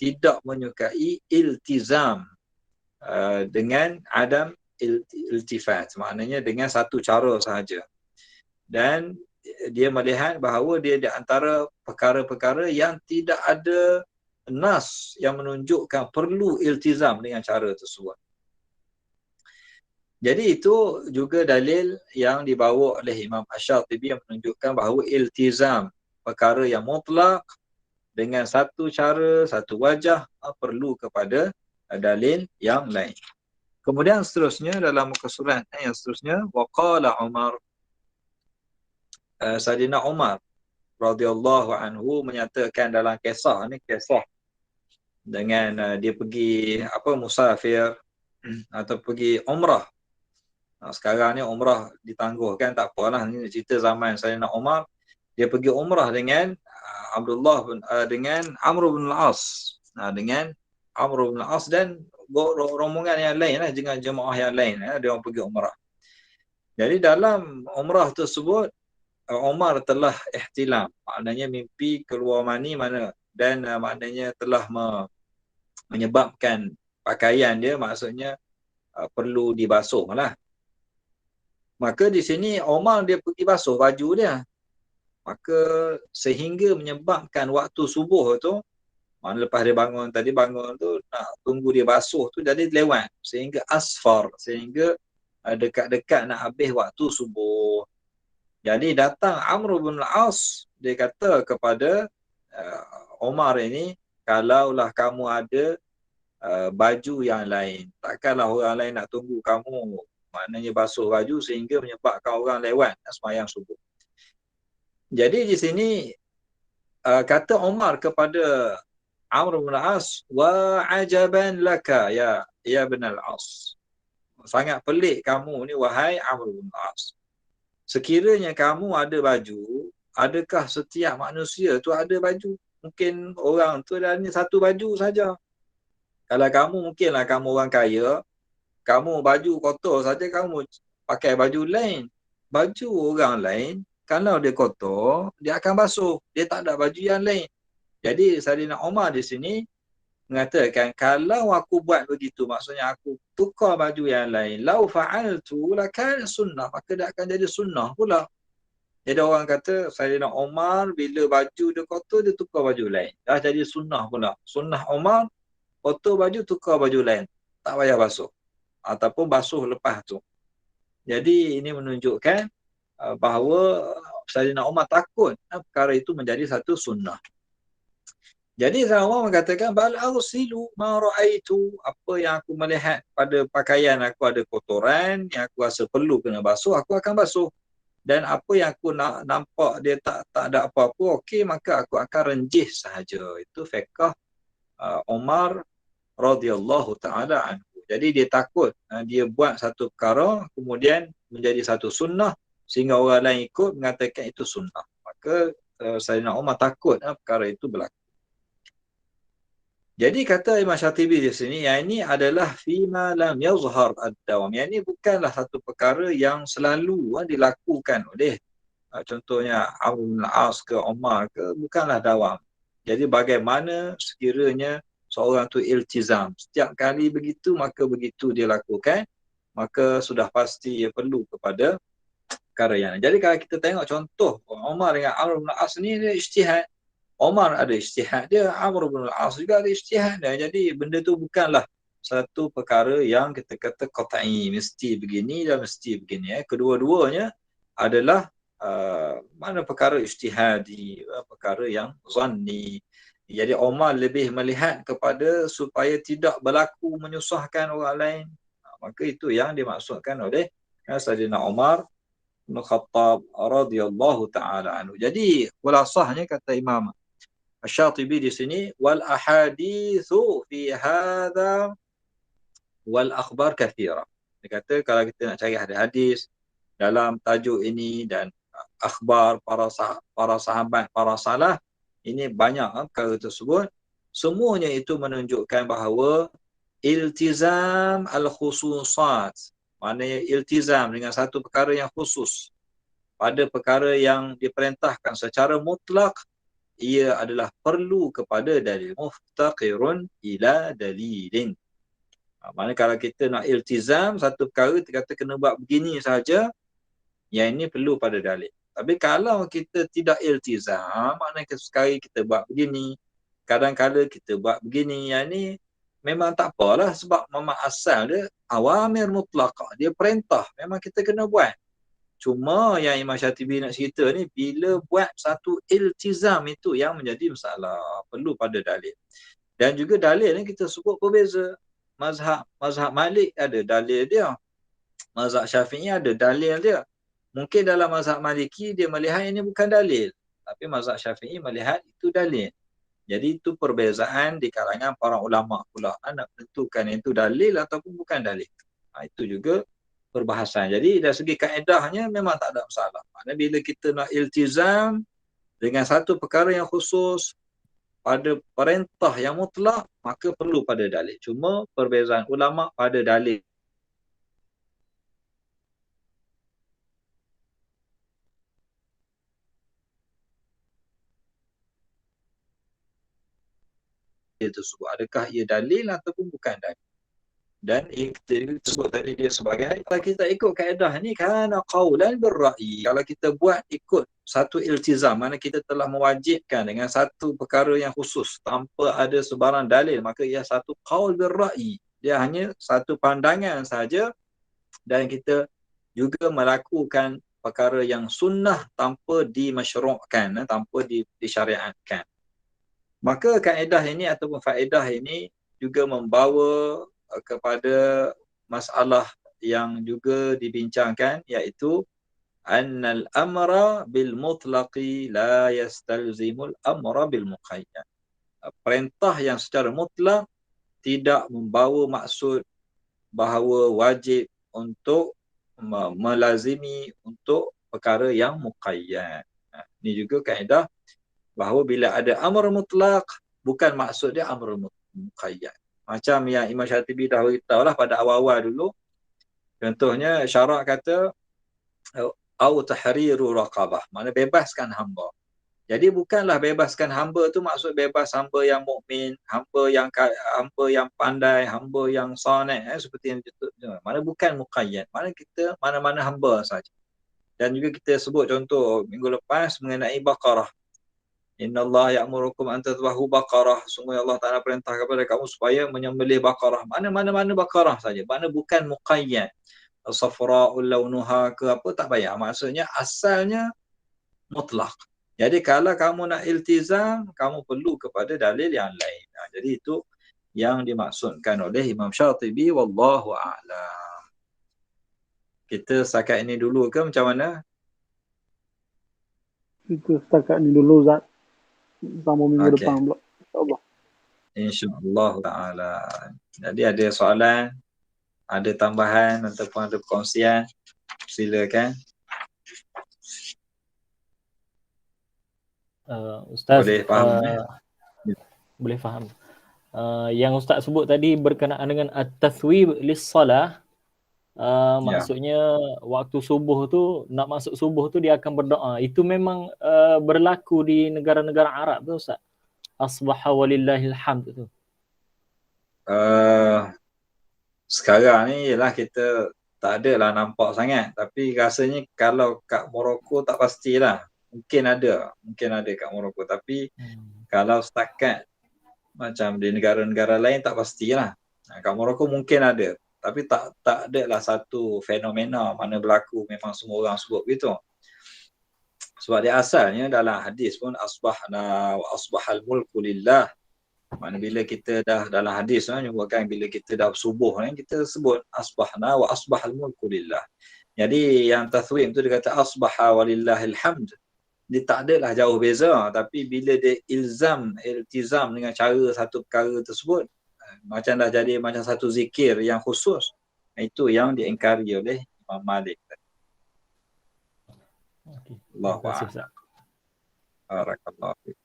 tidak menyukai iltizam dengan adam iltifat, maknanya dengan satu cara sahaja. Dan dia melihat bahawa dia di antara perkara-perkara yang tidak ada nas yang menunjukkan perlu iltizam dengan cara tersebut. Jadi itu juga dalil yang dibawa oleh Imam Asy-Syatibi yang menunjukkan bahawa iltizam perkara yang mutlak dengan satu cara, satu wajah, perlu kepada dalil yang lain. Kemudian seterusnya dalam muka surat yang seterusnya, waqala Umar, Sayyidina Umar radhiyallahu anhu menyatakan dalam kisah ni, kisah dengan dia pergi musafir, atau pergi umrah. Sekarang ni umrah ditangguhkan, tak apalah, ni cerita zaman Sayyidina Umar. Dia pergi umrah dengan dengan Amr bin Al-As. Dengan Amr bin Al-As dan rombongan yang lain lah, dengan jemaah yang lain, dia orang pergi umrah. Jadi dalam umrah tersebut, Umar telah ihtilam, maknanya mimpi keluar mani mana, dan maknanya telah menyebabkan pakaian dia, maksudnya perlu dibasuh lah. Maka di sini Umar dia pergi basuh baju dia. Maka sehingga menyebabkan waktu subuh tu, mana lepas dia bangun tu, nak tunggu dia basuh tu, jadi lewat. Sehingga asfar, sehingga dekat-dekat nak habis waktu subuh. Jadi datang Amr bin Al-As, dia kata kepada Umar ini, kalaulah kamu ada baju yang lain, takkanlah orang lain nak tunggu kamu, maknanya basuh baju sehingga menyebabkan orang lewat sembahyang subuh. Jadi di sini kata Umar kepada Amr bin Al-As, wa ajaban laka ya bin Al-As. Sangat pelik kamu ni wahai Amr bin Al-As. Sekiranya kamu ada baju, adakah setiap manusia tu ada baju? Mungkin orang tu dah ni satu baju saja. Kalau kamu, mungkinlah kamu orang kaya, kamu baju kotor saja, kamu pakai baju lain. Baju orang lain, kalau dia kotor, dia akan basuh. Dia tak ada baju yang lain. Jadi Sayyidina Umar di sini mengatakan, kalau aku buat begitu, maksudnya aku tukar baju yang lain, lau fa'altu lakan sunnah, maka dia akan jadi sunnah pula. Jadi orang kata Sayyidina Umar bila baju dia kotor, dia tukar baju lain. Dah jadi sunnah pula. Sunnah Umar, kotor baju, tukar baju lain. Tak payah basuh. Ataupun basuh lepas tu. Jadi ini menunjukkan bahawa Sayyidina Umar takut perkara itu menjadi satu sunnah. Jadi Sayyidina Umar mengatakan, bal arsilu ma ra'aitu, apa yang aku melihat pada pakaian aku ada kotoran, yang aku rasa perlu kena basuh, aku akan basuh. Dan apa yang aku nampak dia tak ada apa-apa, okey, maka aku akan renjih sahaja. Itu fiqh Umar radhiyallahu taala anhu. Jadi dia takut dia buat satu perkara kemudian menjadi satu sunnah sehingga orang lain ikut mengatakan itu sunnah. Maka Sayyidina Umar takut perkara itu berlaku. Jadi kata Imam Syatibi di sini, yang ini adalah fima lam yazhar ad-dawam. Yang ini bukanlah satu perkara yang selalu dilakukan oleh contohnya Amr bin Al-As ke Umar ke, bukanlah dawam. Jadi bagaimana sekiranya seorang tu iltizam, setiap kali begitu maka begitu dia lakukan, maka sudah pasti ia perlu kepada perkara yang lain. Jadi kalau kita tengok contoh Umar dengan Amr bin Al-As ni, dia ijtihad. Umar ada ijtihad dia, Amr bin Al-As juga ada ijtihad dia. Jadi benda tu bukanlah satu perkara yang kita kata qat'i, mesti begini dan mesti begini. Kedua-duanya adalah mana perkara ijtihadi, perkara yang zanni. Jadi Umar lebih melihat kepada supaya tidak berlaku menyusahkan orang lain. Maka itu yang dimaksudkan oleh Sayyidina Umar bin Khattab radhiyallahu taala anhu. Jadi khulasahnya kata Imam Asy-Syatibi di sini, wal ahaditsu fi hadza wal akhbar katsira. Dia kata kalau kita nak cari hadis dalam tajuk ini dan akhbar para sahabat, para salaf, ini banyak perkara tersebut. Semuanya itu menunjukkan bahawa iltizam al-khususat, maknanya iltizam dengan satu perkara yang khusus pada perkara yang diperintahkan secara mutlak, ia adalah perlu kepada dalil, muftaqirun ila dalilin. Maknanya kalau kita nak iltizam satu perkara, kita kata kena buat begini saja, yang ini perlu pada dalil. Tapi kalau kita tidak iltizam, maknanya sekali kita buat begini, kadang-kadang kita buat begini, yang ini memang tak apalah, sebab memang asal dia awamir mutlaqah, dia perintah, memang kita kena buat. Cuma yang Imam Syatibi nak cerita ni, bila buat satu iltizam itu yang menjadi masalah, perlu pada dalil. Dan juga dalil ni kita sebut berbeza. Mazhab Malik ada dalil dia, mazhab Syafi'i ada dalil dia. Mungkin dalam mazhab Maliki dia melihat ini bukan dalil, tapi mazhab Syafi'i melihat itu dalil. Jadi itu perbezaan di kalangan para ulama pula. Nak menentukan itu dalil ataupun bukan dalil. Itu juga perbahasan. Jadi dari segi kaedahnya memang tak ada masalah. Maknanya bila kita nak iltizam dengan satu perkara yang khusus pada perintah yang mutlak, maka perlu pada dalil. Cuma perbezaan ulama pada dalil tersebut. Adakah ia dalil ataupun bukan dalil. Dan kita sebut tadi dia sebagai, kalau kita ikut kaedah ni kana qaulan birra'i. Kalau kita buat ikut satu iltizam, mana kita telah mewajibkan dengan satu perkara yang khusus tanpa ada sebarang dalil, maka ia satu qaul birra'i. Dia hanya satu pandangan saja, dan kita juga melakukan perkara yang sunnah tanpa dimasyru'kan, tanpa disyariatkan. Maka kaedah ini ataupun faedah ini juga membawa kepada masalah yang juga dibincangkan, iaitu annal amra bil mutlaqi la yastalzimul amra bil muqayyad. Perintah yang secara mutlak tidak membawa maksud bahawa wajib untuk melazimi untuk perkara yang muqayyad. Ini juga kaedah bahawa bila ada amr mutlak, bukan maksud dia amr muqayyad. Macam yang Imam Syatibi dah beritahu lah pada awal-awal dulu. Contohnya syarak kata au tahriru raqabah, makna bebaskan hamba. Jadi bukanlah bebaskan hamba tu maksud bebas hamba yang mukmin, hamba yang pandai, hamba yang saleh, seperti yang itu. Mana bukan muqayyad. Mana kita mana-mana hamba saja. Dan juga kita sebut contoh minggu lepas mengenai Baqarah. Innallaha ya'murukum an tadhbahu baqarah. Sungguh Allah Taala perintah kepada kamu supaya menyembelih baqarah. Mana-mana baqarah saja. Mana bukan muqayyad. Safra'ul launuha ke apa, tak payah. Maksudnya asalnya mutlak. Jadi kalau kamu nak iltizam, kamu perlu kepada dalil yang lain. Jadi itu yang dimaksudkan oleh Imam Syatibi, wallahu a'lam. Kita setakat ini dulu ke macam mana? Kita setakat ini dulu, Zat. Sama minggu depan pula. InsyaAllah. InsyaAllah ta'ala. Jadi ada soalan, ada tambahan ataupun ada perkongsian, silakan. Ustaz, Boleh faham? Boleh faham. Yang Ustaz sebut tadi berkenaan dengan at-tathwib lis-salah, maksudnya waktu subuh tu, nak masuk subuh tu dia akan berdoa. Itu memang berlaku di negara-negara Arab tu, Ustaz? Asbaha walillahil hamd tu. Sekarang ni ialah kita tak ada lah nampak sangat, tapi rasanya kalau kat Morocco tak pastilah. Mungkin ada kat Morocco, tapi kalau setakat macam di negara-negara lain tak pastilah. Kat Morocco mungkin ada, tapi tak ada lah satu fenomena mana berlaku memang semua orang sebut begitu. Sebab dia asalnya dalam hadis pun asbahna wa asbahal mulku lillah. Mana bila kita dah dalam hadis menyebutkan bila kita dah subuh ni, kita sebut asbahna wa asbahal mulku lillah. Jadi yang tathwim tu dia kata asbaha walillahil hamd. Dia tak adalah jauh beza, tapi bila dia iltizam dengan cara satu perkara tersebut, macam dah jadi macam satu zikir yang khusus. Itu yang diingkari oleh Imam Malik. Okay. Allahu Terima kasih, Ustaz. Barakallahu fiik.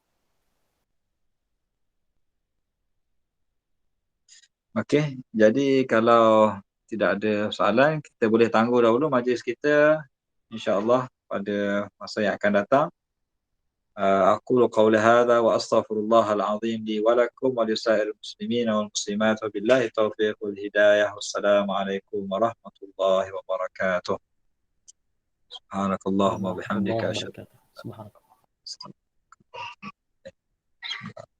Okey, jadi kalau tidak ada soalan, kita boleh tangguh dahulu majlis kita, insya-Allah pada masa yang akan datang. Aqulu qawli hadha wa astaghfirullahal azim li wa lakum wa lisairil muslimin wal muslimat wa billahi taufiq wal hidayah. Wassalamualaikum warahmatullahi wabarakatuh. Subhanakallahumma bihamdika asyhadu an la ilaha illa anta astaghfiruka wa atubu ilaik.